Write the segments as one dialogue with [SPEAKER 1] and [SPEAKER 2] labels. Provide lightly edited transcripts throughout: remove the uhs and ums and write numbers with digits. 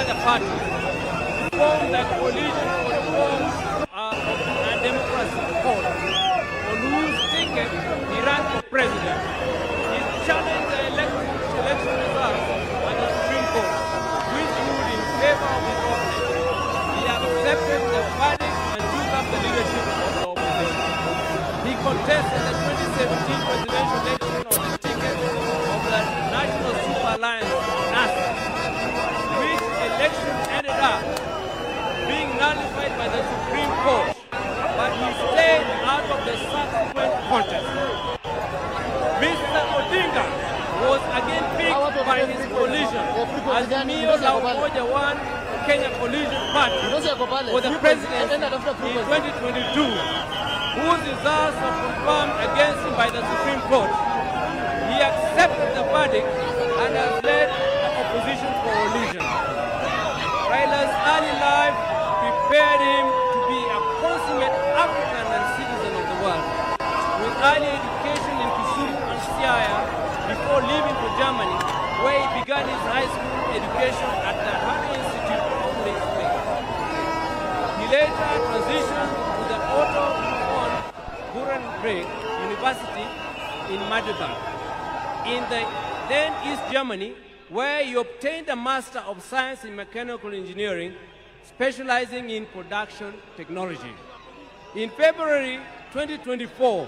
[SPEAKER 1] other parties to form the coalition for reform and democracy called, on whose ticket he ran for president. He challenged the election results at the Supreme Court, which ruled in favor of his opponent. He accepted the verdict and took up the leadership of the opposition. He contested the 2017 presidential election on the ticket of the National Super Alliance, NASA, which election ended up being nullified by the Supreme Court, but he stayed out of the subsequent contest. Mr. Odinga was again picked by his coalition as Raila Odinga won Kenya Coalition Party for the presidency in 2022, whose results were confirmed against him by the Supreme Court. He accepted the verdict and has led the opposition coalition. Raila's early life prepared him to be a consummate African and citizen of the world, with early education in Kisumu and Siaya before leaving for Germany, where he began his high school education at the Harvard Institute of Legislation. He later transitioned to the Otto von Gutenberg University in Magdeburg, in the then East Germany, where he obtained a Master of Science in Mechanical Engineering, specializing in production technology. In February 2024,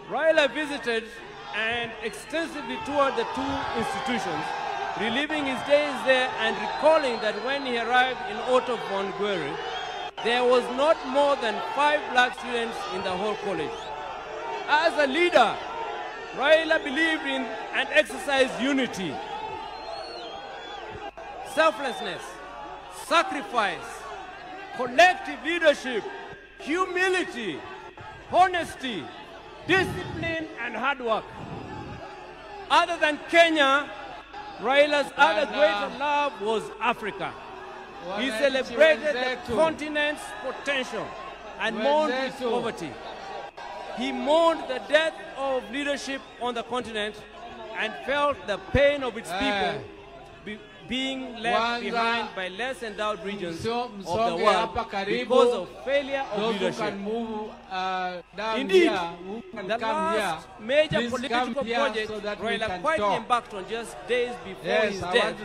[SPEAKER 1] Raila visited and extensively toured the two institutions, reliving his days there and recalling that when he arrived in Otto von Guerre, there was not more than 5 black students in the whole college. As a leader, Raila believed in and exercised unity, selflessness, sacrifice, collective leadership, humility, honesty, discipline, and hard work. Other than Kenya, Raila's other greater love was Africa. He celebrated the continent's potential and mourned its poverty. He mourned the death of leadership on the continent and felt the pain of its people being left behind by less endowed regions of the world because of failure of leadership. Indeed, the last major political project Raila quietly embarked on just days before his death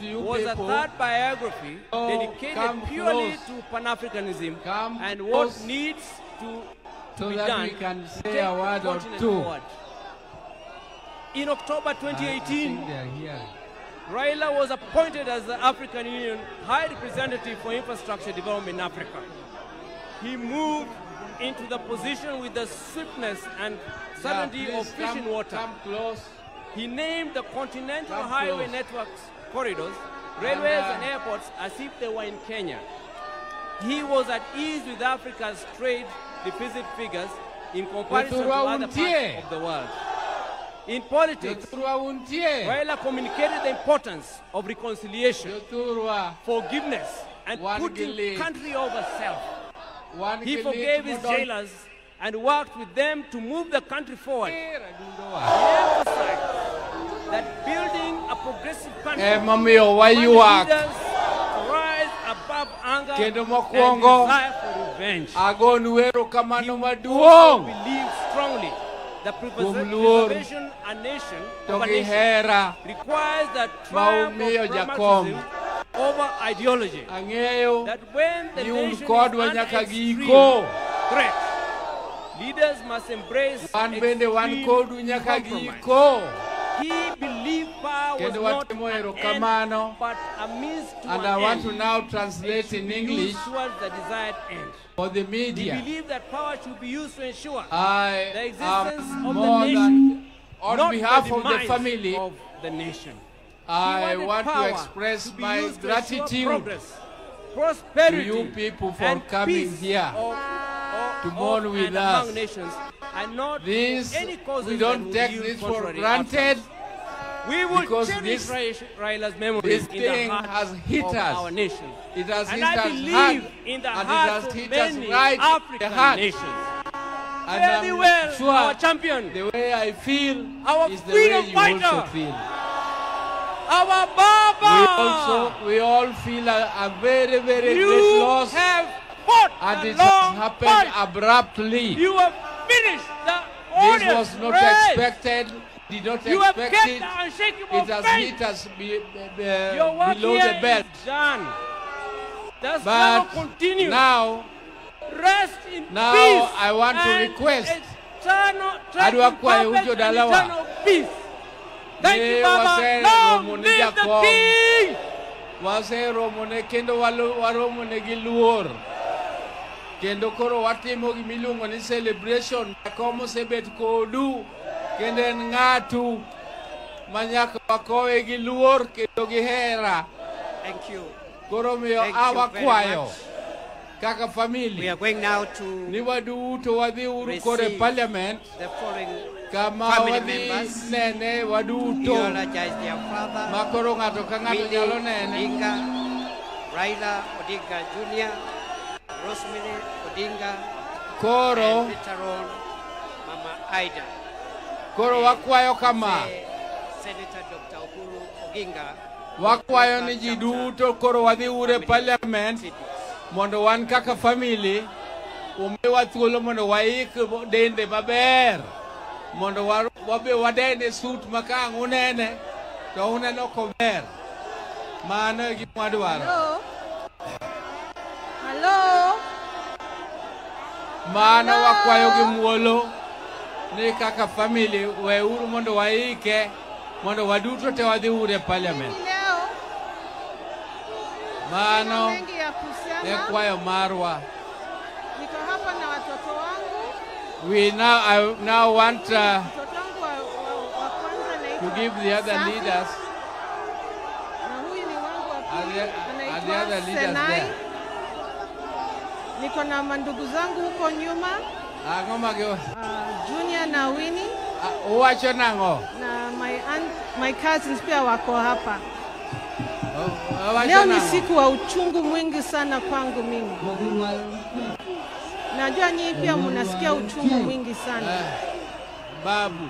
[SPEAKER 1] was a third biography dedicated purely to Pan-Africanism and what needs to be done to take the continent forward. In October 2018, Raila was appointed as the African Union High Representative for Infrastructure Development in Africa. He moved into the position with the swiftness and certainty of fish in water. He named the continental highway networks corridors, railways and airports as if they were in Kenya. He was at ease with Africa's trade deficit figures in comparison to other parts of the world. In politics, Raila communicated the importance of reconciliation, forgiveness, and putting country over self. He forgave his jailers and worked with them to move the country forward. He emphasized that building a progressive country leaders rise above anger and desire for revenge. He also believed strongly the preservation of a nation requires the triumph of pragmatism over ideology. That when the nation is under extreme threat, leaders must embrace extreme compromise. He believed power was not an end, but a means to an end.
[SPEAKER 2] And I want to now translate in English
[SPEAKER 1] towards the desired end.
[SPEAKER 2] For the media.
[SPEAKER 1] He believed that power should be used to ensure
[SPEAKER 2] the
[SPEAKER 1] existence of the nation,
[SPEAKER 2] on behalf of the family
[SPEAKER 1] of the nation.
[SPEAKER 2] I want to express my gratitude
[SPEAKER 1] prosperity
[SPEAKER 2] to you people for coming here to mourn with us.
[SPEAKER 1] Nations, and not
[SPEAKER 2] this,
[SPEAKER 1] any
[SPEAKER 2] we don't take this for granted.
[SPEAKER 1] We will cherish Raila's memories in the heart of our nation.
[SPEAKER 2] It has
[SPEAKER 1] and
[SPEAKER 2] hit
[SPEAKER 1] I
[SPEAKER 2] us
[SPEAKER 1] believe
[SPEAKER 2] hard,
[SPEAKER 1] in the
[SPEAKER 2] and
[SPEAKER 1] hearts of many African nations. Very well,
[SPEAKER 2] sure
[SPEAKER 1] our champion,
[SPEAKER 2] the way I feel
[SPEAKER 1] our
[SPEAKER 2] is the
[SPEAKER 1] freedom
[SPEAKER 2] way you
[SPEAKER 1] fighter,
[SPEAKER 2] also feel.
[SPEAKER 1] Our Baba.
[SPEAKER 2] We all feel a very, very great loss.
[SPEAKER 1] You have fought
[SPEAKER 2] and it
[SPEAKER 1] long
[SPEAKER 2] has happened
[SPEAKER 1] fight.
[SPEAKER 2] abruptly.
[SPEAKER 1] You have finished the
[SPEAKER 2] This was not expected. Did not
[SPEAKER 1] you
[SPEAKER 2] expect
[SPEAKER 1] have
[SPEAKER 2] it.
[SPEAKER 1] kept the unshakable
[SPEAKER 2] It has
[SPEAKER 1] faith.
[SPEAKER 2] hit us
[SPEAKER 1] Your work
[SPEAKER 2] below
[SPEAKER 1] here
[SPEAKER 2] the belt.
[SPEAKER 1] is done. The
[SPEAKER 2] But
[SPEAKER 1] struggle continues.
[SPEAKER 2] now
[SPEAKER 1] Rest in
[SPEAKER 2] Now
[SPEAKER 1] peace.
[SPEAKER 2] I want to
[SPEAKER 1] and
[SPEAKER 2] request.
[SPEAKER 1] eternal peace. Thank you, Baba. Long live the King.
[SPEAKER 2] Wasero mone kendo waromo ne giluor. Kendo koro watimo gimiluongo ni celebration komo sebet kodu kendo en ng'atu manyaka wakowe giluor kendo gihera.
[SPEAKER 3] Thank you.
[SPEAKER 2] Koro miyo
[SPEAKER 3] Thank you
[SPEAKER 2] awa
[SPEAKER 3] very
[SPEAKER 2] kwayo
[SPEAKER 3] much.
[SPEAKER 2] kaka family.
[SPEAKER 3] We are going now to
[SPEAKER 2] Ni waduto wadhi uru kore
[SPEAKER 3] receive
[SPEAKER 2] parliament
[SPEAKER 3] the foreign
[SPEAKER 2] kama
[SPEAKER 3] family
[SPEAKER 2] wadhi
[SPEAKER 3] members.
[SPEAKER 2] nene waduto
[SPEAKER 3] Eulogize their father,
[SPEAKER 2] makoro ng'ato ka ng'ato nyalo nene.
[SPEAKER 3] Odinga, Raila Odinga Jr., Rosemary Odinga,
[SPEAKER 2] Koro
[SPEAKER 3] and later on, Mama Ida.
[SPEAKER 2] koro wakwayo kama
[SPEAKER 3] Senator Dr. Uhuru Oginga.
[SPEAKER 2] wakwayo ni ji duto koro wadhi ure parliament mondo wan kaka family umiwa thuolo mondo waik dende maber mondo wabe wadende suit makang unene to uneno kober mano e gima wadwaro.
[SPEAKER 4] Hello.
[SPEAKER 2] Mano wakwayo gi muolo ni kaka family we uru mondo waike mondo waduto te wadhi ure parliament.
[SPEAKER 4] Leo
[SPEAKER 2] Mano
[SPEAKER 4] mengi ya
[SPEAKER 2] e
[SPEAKER 4] kuhusiana.
[SPEAKER 2] kwayo marwa.
[SPEAKER 4] Niko hapa na watoto wangu.
[SPEAKER 2] I now want
[SPEAKER 4] Mtoto wangu wa kwanza
[SPEAKER 2] to
[SPEAKER 4] anaitwa
[SPEAKER 2] give the other
[SPEAKER 4] Safi,
[SPEAKER 2] leaders
[SPEAKER 4] na huyu ni wangu wa pili
[SPEAKER 2] and the other
[SPEAKER 4] anaitwa
[SPEAKER 2] leaders
[SPEAKER 4] Senai.
[SPEAKER 2] there.
[SPEAKER 4] Niko na mandugu zangu huko nyuma,
[SPEAKER 2] Ang'o magio?
[SPEAKER 4] Junior na Winnie,
[SPEAKER 2] Uwacho nang'o?
[SPEAKER 4] na my cousins pia wako hapa.
[SPEAKER 2] Uwacho
[SPEAKER 4] Leo ni
[SPEAKER 2] nang'o?
[SPEAKER 4] siku wa uchungu mwingi sana kwangu mimi. Najua nyinyi pia mnasikia uchungu mwingi sana.
[SPEAKER 2] Babu.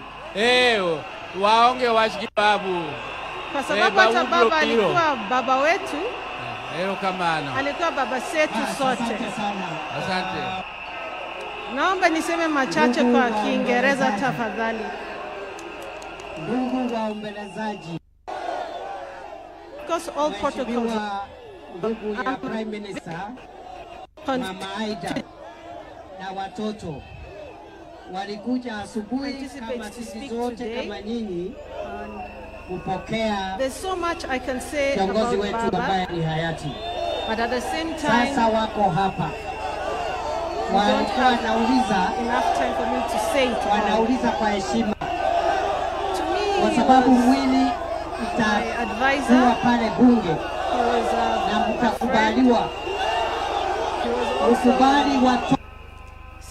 [SPEAKER 2] Waonge wach gi babu.
[SPEAKER 4] Kwa sababu hata baba alikuwa baba wetu.
[SPEAKER 2] Kamano.
[SPEAKER 4] Alikuwa baba setu sote.
[SPEAKER 2] Asante.
[SPEAKER 4] Naomba niseme machache kwa Kiingereza tafadhali.
[SPEAKER 5] Ndugu waombolezaji,
[SPEAKER 4] Because all protocols
[SPEAKER 5] ndugu ya Prime Minister, Mama Aida na watoto walikuja asubuhi kama sisi zote kama nyinyi kupokea
[SPEAKER 4] there's so much I can say
[SPEAKER 5] kiongozi
[SPEAKER 4] about
[SPEAKER 5] wetu
[SPEAKER 4] Baba,
[SPEAKER 5] ambaye ni hayati.
[SPEAKER 4] but at the same time,
[SPEAKER 5] Sasa wako hapa,
[SPEAKER 4] we don't
[SPEAKER 5] walikuwa
[SPEAKER 4] have
[SPEAKER 5] wanauliza,
[SPEAKER 4] enough time for me to say it all.
[SPEAKER 5] wanauliza kwa heshima,
[SPEAKER 4] To me,
[SPEAKER 5] kwa
[SPEAKER 4] he
[SPEAKER 5] sababu
[SPEAKER 4] was
[SPEAKER 5] mwili
[SPEAKER 4] my
[SPEAKER 5] itakuwa
[SPEAKER 4] advisor.
[SPEAKER 5] pale bunge
[SPEAKER 4] He was
[SPEAKER 5] na
[SPEAKER 4] a friend.
[SPEAKER 5] mtakubaliwa,
[SPEAKER 4] He was
[SPEAKER 5] ukubali
[SPEAKER 4] also
[SPEAKER 5] watu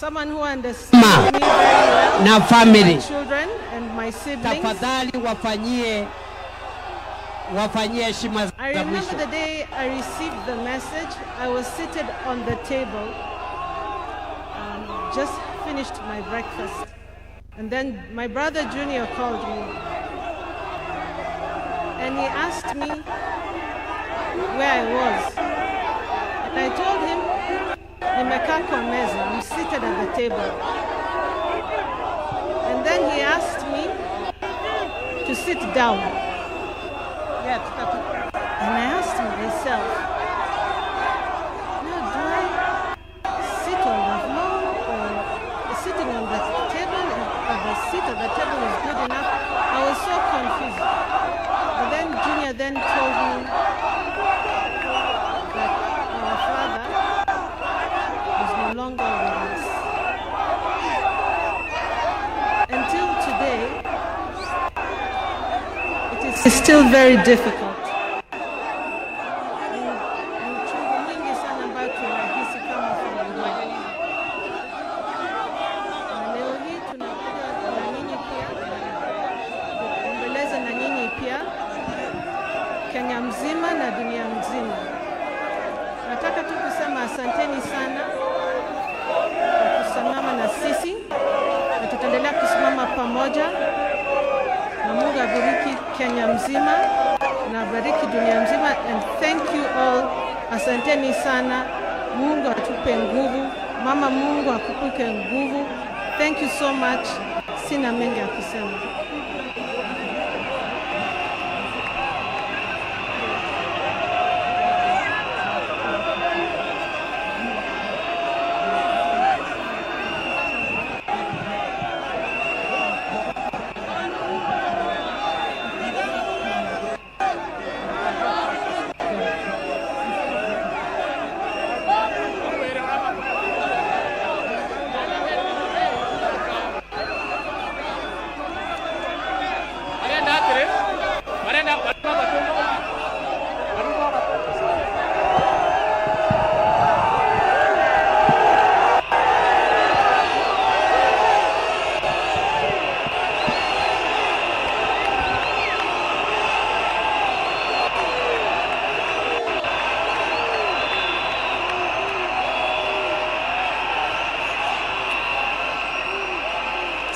[SPEAKER 4] someone who understood me very well.
[SPEAKER 5] na family.
[SPEAKER 4] My children and my siblings.
[SPEAKER 5] Tafadhali wafanyie heshima
[SPEAKER 4] I
[SPEAKER 5] za
[SPEAKER 4] remember
[SPEAKER 5] mwisho.
[SPEAKER 4] the day I received the message. I was seated on the table, just finished my breakfast, and then my brother Junior called me, and he asked me where I was, and I told him, nimekaa kwa meza, I'm seated at the table, and then he asked me to sit down. And I asked myself, now do I sit on the floor or sitting on the table, or the seat at the table is good enough? I was so confused. But then Junior then told me that our father was no longer with us. Until today, it is still very difficult. Kenya mzima na dunia mzima. Nataka tu kusema asanteni sana kwa kusimama na sisi, na tutaendelea kusimama pamoja, na Mungu abariki Kenya mzima na abariki dunia mzima, and thank you all. Asanteni sana. Mungu atupe nguvu. Mama, Mungu akupe nguvu. Thank you so much. Sina mengi ya kusema.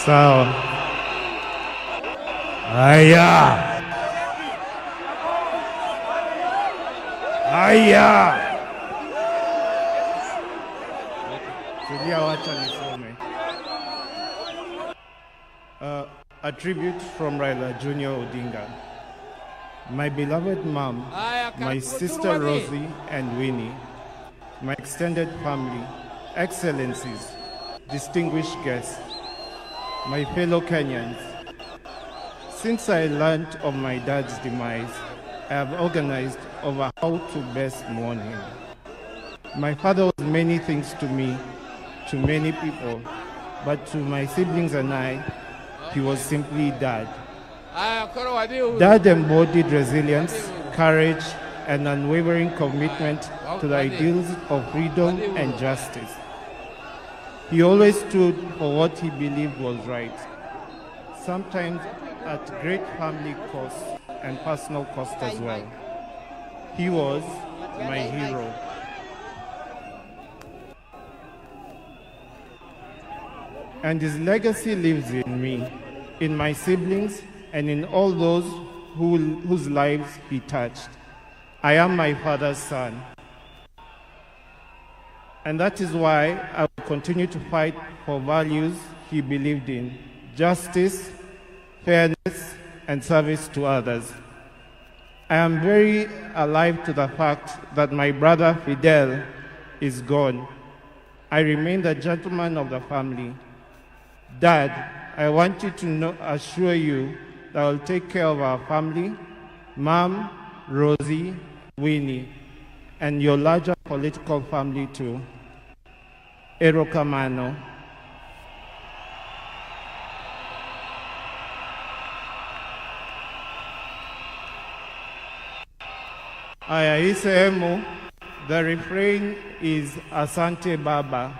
[SPEAKER 6] Sawa. Haya. Haya. Tulia, wacha nisome. A tribute from Raila Odinga. My beloved mom, my sister Rosie and Winnie, my extended family, excellencies, distinguished guests, my fellow Kenyans. Since I learned of my dad's demise, I have organized over how to best mourn him. My father was many things to me, to many people, but to my siblings and I, he was simply Dad. Dad embodied resilience, courage, and unwavering commitment to the ideals of freedom and justice. He always stood for what he believed was right, sometimes at great family cost and personal cost as well. He was my hero. And his legacy lives in me, in my siblings, and in all those whose lives he touched. I am my father's son. And that is why I will continue to fight for values he believed in: justice, fairness, and service to others. I am very alive to the fact that my brother Fidel is gone. I remain the gentleman of the family. Dad, I want you to assure you that I will take care of our family, Mom, Rosie, Winnie, and your larger political family too. Erokamano. Aya, hii sehemu, the refrain is Asante Baba.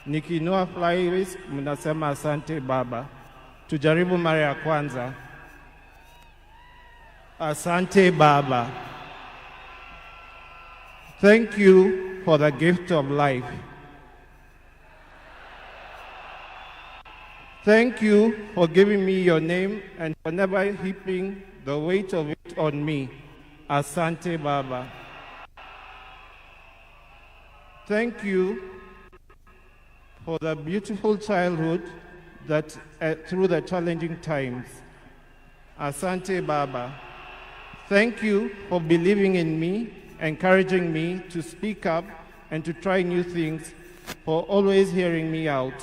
[SPEAKER 6] Nikinua flyways, mnasema Asante Baba. Tujaribu mara ya kwanza. Asante Baba. Thank you for the gift of life. Thank you for giving me your name and for never heaping the weight of it on me. Asante Baba. Thank you for the beautiful childhood that through the challenging times. Asante Baba. Thank you for believing in me, encouraging me to speak up and to try new things, for always hearing me out.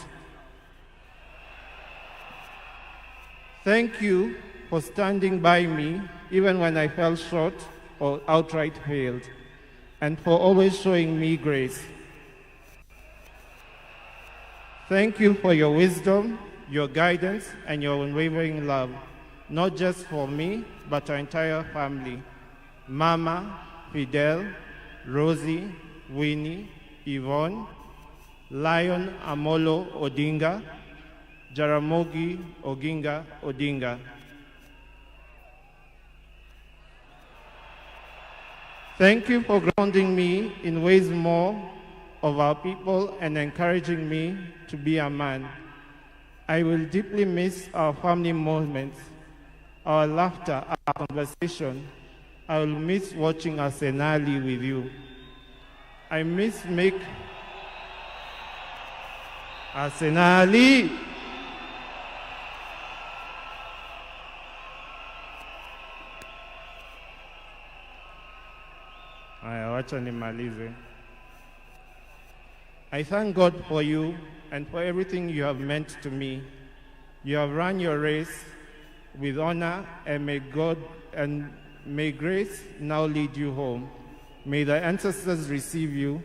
[SPEAKER 6] Thank you for standing by me even when I fell short or outright failed, and for always showing me grace. Thank you for your wisdom, your guidance, and your unwavering love, not just for me, but our entire family. Mama, Fidel, Rosie, Winnie, Yvonne, Lion Amolo Odinga, Jaramogi Oginga Odinga. Thank you for grounding me in ways more of our people and encouraging me to be a man. I will deeply miss our family moments, our laughter, our conversation. I will miss watching Arsenali with you. I miss make Arsenali. Aya, wacha nimalize. I thank God for you and for everything you have meant to me. You have run your race with honor, and may grace now lead you home. May the ancestors receive you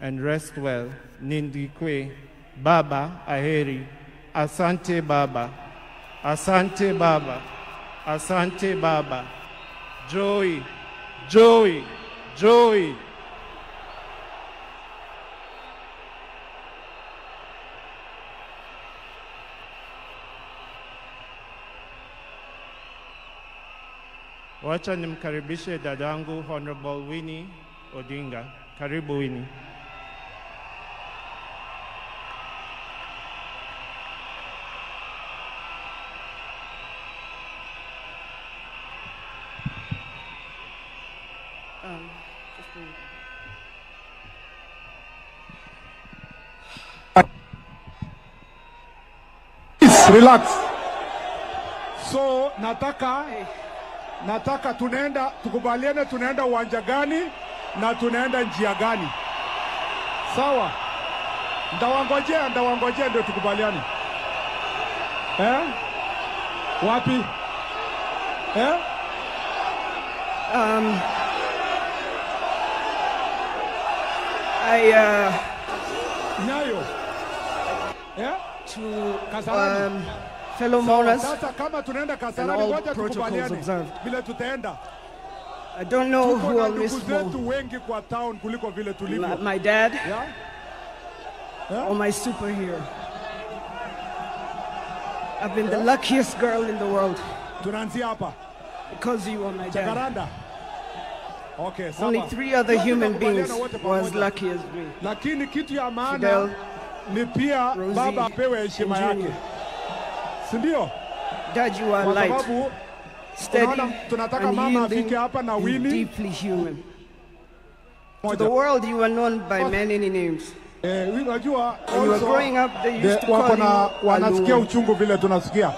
[SPEAKER 6] and rest well. Nindikwe, Baba, Aheri, Asante Baba, Asante Baba, Asante Baba, Joey, Joey, Joey. Wacha nimkaribishe dadangu Honorable Winnie Odinga. Karibu Winnie.
[SPEAKER 7] Relax. So nataka tukubaliane tunaenda uwanja gani na tunaenda njia gani. Sawa? Ndawangojea ndio tukubaliane. Wapi? Nyayo.
[SPEAKER 8] To
[SPEAKER 7] Kasarani.
[SPEAKER 8] fellow mourners
[SPEAKER 7] Sasa kama tunaenda
[SPEAKER 8] and
[SPEAKER 7] Kasarani
[SPEAKER 8] all
[SPEAKER 7] ngoja
[SPEAKER 8] protocols
[SPEAKER 7] tukubaliane
[SPEAKER 8] observed.
[SPEAKER 7] vile tutaenda.
[SPEAKER 8] I don't know
[SPEAKER 7] Tuko
[SPEAKER 8] who
[SPEAKER 7] na
[SPEAKER 8] I'll
[SPEAKER 7] ndugu
[SPEAKER 8] miss more,
[SPEAKER 7] zetu wengi kwa town kuliko vile tulivyo.
[SPEAKER 8] my dad
[SPEAKER 7] Yeah?
[SPEAKER 8] or my superhero. I've been the luckiest girl in the world
[SPEAKER 7] Tunaanzia hapa.
[SPEAKER 8] because you are my dad.
[SPEAKER 7] Jacaranda. Okay, sawa.
[SPEAKER 8] Only 3 other
[SPEAKER 7] Wote
[SPEAKER 8] human
[SPEAKER 7] tunakubaliana
[SPEAKER 8] beings
[SPEAKER 7] wote
[SPEAKER 8] were as
[SPEAKER 7] pamoja.
[SPEAKER 8] lucky as me.
[SPEAKER 7] Lakini kitu ya maana
[SPEAKER 8] Fidel,
[SPEAKER 7] ni pia
[SPEAKER 8] Rosie,
[SPEAKER 7] baba apewe heshima
[SPEAKER 8] and
[SPEAKER 7] yake.
[SPEAKER 8] Junior.
[SPEAKER 7] Si ndio?
[SPEAKER 8] Dad, you are
[SPEAKER 7] Kwa
[SPEAKER 8] light,
[SPEAKER 7] sababu
[SPEAKER 8] steady,
[SPEAKER 7] unaona tunataka
[SPEAKER 8] and
[SPEAKER 7] mama
[SPEAKER 8] yielding,
[SPEAKER 7] afike hapa na
[SPEAKER 8] and
[SPEAKER 7] Winnie.
[SPEAKER 8] deeply human. To
[SPEAKER 7] Moja.
[SPEAKER 8] the world, you are known by many names.
[SPEAKER 7] Unajua
[SPEAKER 8] When you were
[SPEAKER 7] also
[SPEAKER 8] growing up, they used to
[SPEAKER 7] wako
[SPEAKER 8] call
[SPEAKER 7] na
[SPEAKER 8] you
[SPEAKER 7] wanasikia
[SPEAKER 8] Aluo.
[SPEAKER 7] uchungu vile tunasikia.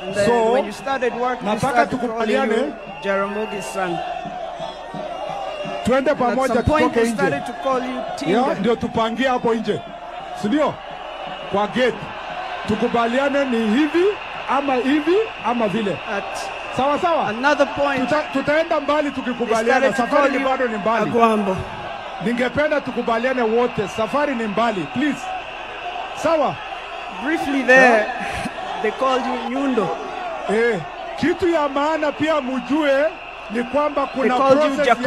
[SPEAKER 8] And then
[SPEAKER 7] So,
[SPEAKER 8] when you started work, they
[SPEAKER 7] nataka
[SPEAKER 8] started calling
[SPEAKER 7] tukubaliane.
[SPEAKER 8] you Jaramogi's son.
[SPEAKER 7] Twende
[SPEAKER 8] At
[SPEAKER 7] pamoja
[SPEAKER 8] some point,
[SPEAKER 7] tutoke
[SPEAKER 8] they
[SPEAKER 7] nje.
[SPEAKER 8] started to call you
[SPEAKER 7] Yeah,
[SPEAKER 8] Tinga.
[SPEAKER 7] ndio tupangie hapo nje. Si ndio? Kwa gate. Tukubaliane ni hivi ama vile.
[SPEAKER 8] At
[SPEAKER 7] Sawa sawa?
[SPEAKER 8] another point,
[SPEAKER 7] Tutaenda mbali
[SPEAKER 8] they
[SPEAKER 7] tukikubaliana.
[SPEAKER 8] started to call
[SPEAKER 7] Safari ni
[SPEAKER 8] you
[SPEAKER 7] bado ni mbali.
[SPEAKER 8] Agwambo.
[SPEAKER 7] Ningependa tukubaliane wote. Safari ni mbali. Please. Sawa?
[SPEAKER 8] Briefly there, they called you Nyundo.
[SPEAKER 7] Kitu ya maana pia mujue ni kwamba
[SPEAKER 8] They
[SPEAKER 7] kuna
[SPEAKER 8] called you
[SPEAKER 7] process ya
[SPEAKER 8] Jacob.